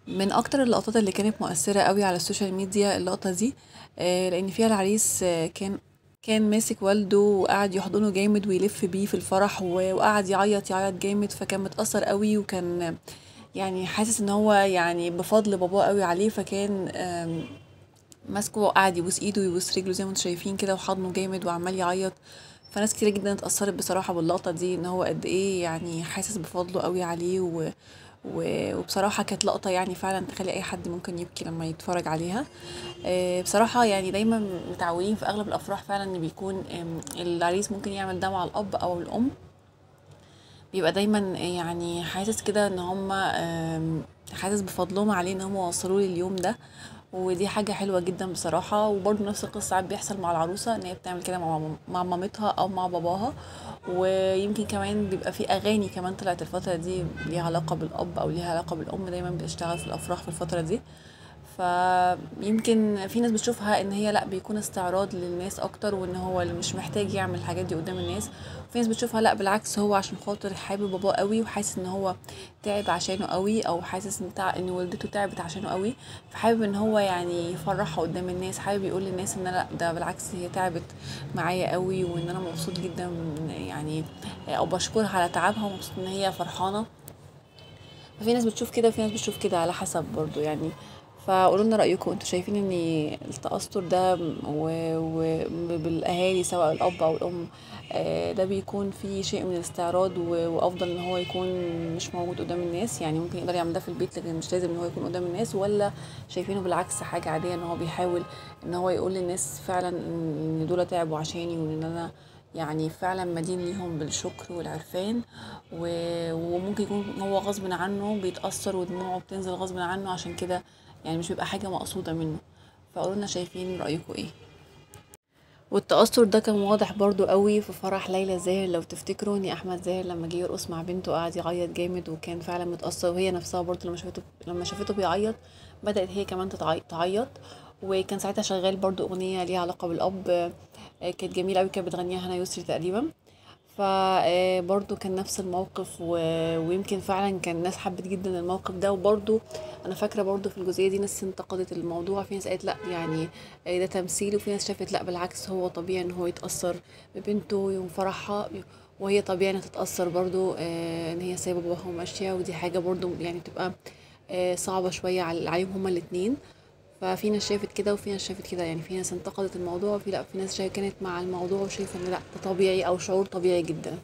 من اكتر اللقطات اللي كانت مؤثرة قوي على السوشيال ميديا اللقطة دي. لان فيها العريس كان ماسك والده وقعد يحضنه جامد ويلف بيه في الفرح وقعد يعيط يعيط جامد، فكان متأثر قوي وكان يعني حاسس ان هو يعني بفضل باباه قوي عليه، فكان ماسكه وقعد يبوس ايده ويبوس رجله زي ما انتم شايفين كده وحضنه جامد وعمال يعيط. فناس كتير جدا اتأثرت بصراحة باللقطة دي، ان هو قد ايه يعني حاسس بفضله قوي عليه وبصراحة كانت لقطة يعني فعلا تخلي اي حد ممكن يبكي لما يتفرج عليها. بصراحة يعني دايما متعودين في اغلب الافراح فعلا ان بيكون العريس ممكن يعمل ده مع الاب او الام. بيبقى دايما يعني حاسس كده ان هما حاسس بفضلهم عليه ان هم وصلوا لي اليوم ده. ودي حاجة حلوة جدا بصراحة. وبرضه نفس القصة ساعات بيحصل مع العروسة ان هي بتعمل كده مع مامتها او مع باباها. ويمكن كمان بيبقى في اغاني كمان طلعت الفترة دي ليها علاقة بالاب او ليها علاقة بالام، دايما بتشتغل في الافراح في الفترة دي. فيمكن في ناس بتشوفها ان هي لا بيكون استعراض للناس اكتر، وان هو اللي مش محتاج يعمل الحاجات دي قدام الناس. وفي ناس بتشوفها لا بالعكس، هو عشان خاطر حابب باباه قوي وحاسس ان هو تعب عشانه قوي، او حاسس ان والدته تعبت عشانه قوي. فحابب ان هو يعني يفرحها قدام الناس، حابب يقول للناس ان لا ده بالعكس هي تعبت معايا قوي، وان انا مبسوط جدا يعني، او بشكرها على تعبها ومبسوط ان هي فرحانه. ففي ناس بتشوف كده وفي ناس بتشوف كده على حسب برضو يعني. فقولوا لنا رأيكم، انتوا شايفين ان التأثر ده بالاهالي سواء الاب او الام ده بيكون فيه شيء من الاستعراض وافضل ان هو يكون مش موجود قدام الناس، يعني ممكن يقدر يعمل ده في البيت لكن مش لازم ان هو يكون قدام الناس؟ ولا شايفينه بالعكس حاجة عادية ان هو بيحاول ان هو يقول للناس فعلا ان دول تعبوا عشاني وان انا يعني فعلا مدين ليهم بالشكر والعرفان. وممكن يكون هو غصب عنه بيتأثر ودموعه بتنزل غصب عنه عشان كده، يعني مش بيبقى حاجة مقصودة منه. فقولولنا شايفين رأيكم ايه. والتأثر ده كان واضح برضو قوي في فرح ليلى زاهر، لو تفتكروا ان احمد زاهر لما جه يرقص مع بنته قعد يعيط جامد وكان فعلا متأثر، وهي نفسها برضو لما شافته بيعيط بدأت هي كمان تعيط. وكان ساعتها شغال برضو اغنية ليها علاقة بالاب، كانت جميلة قوي، كانت بتغنيها هنا يسري تقريبا. فبرضه كان نفس الموقف ويمكن فعلا كان الناس حبت جدا الموقف ده. وبرضه انا فاكره برضه في الجزئيه دي ناس انتقدت الموضوع، في ناس قالت لا يعني ده تمثيل، وفي ناس شافت لا بالعكس هو طبيعي ان هو يتاثر ببنته يوم فرحها، وهي طبيعي انها تتاثر برضه ان هي سايبه باباها وماشيه، ودي حاجه برضه يعني بتبقى صعبه شويه عليهم هما الاتنين. ففي ناس شافت كده وفي ناس شافت كده، يعني في ناس انتقدت الموضوع وفي لا في ناس كانت مع الموضوع وشايفه ان لا ده طبيعي او شعور طبيعي جدا.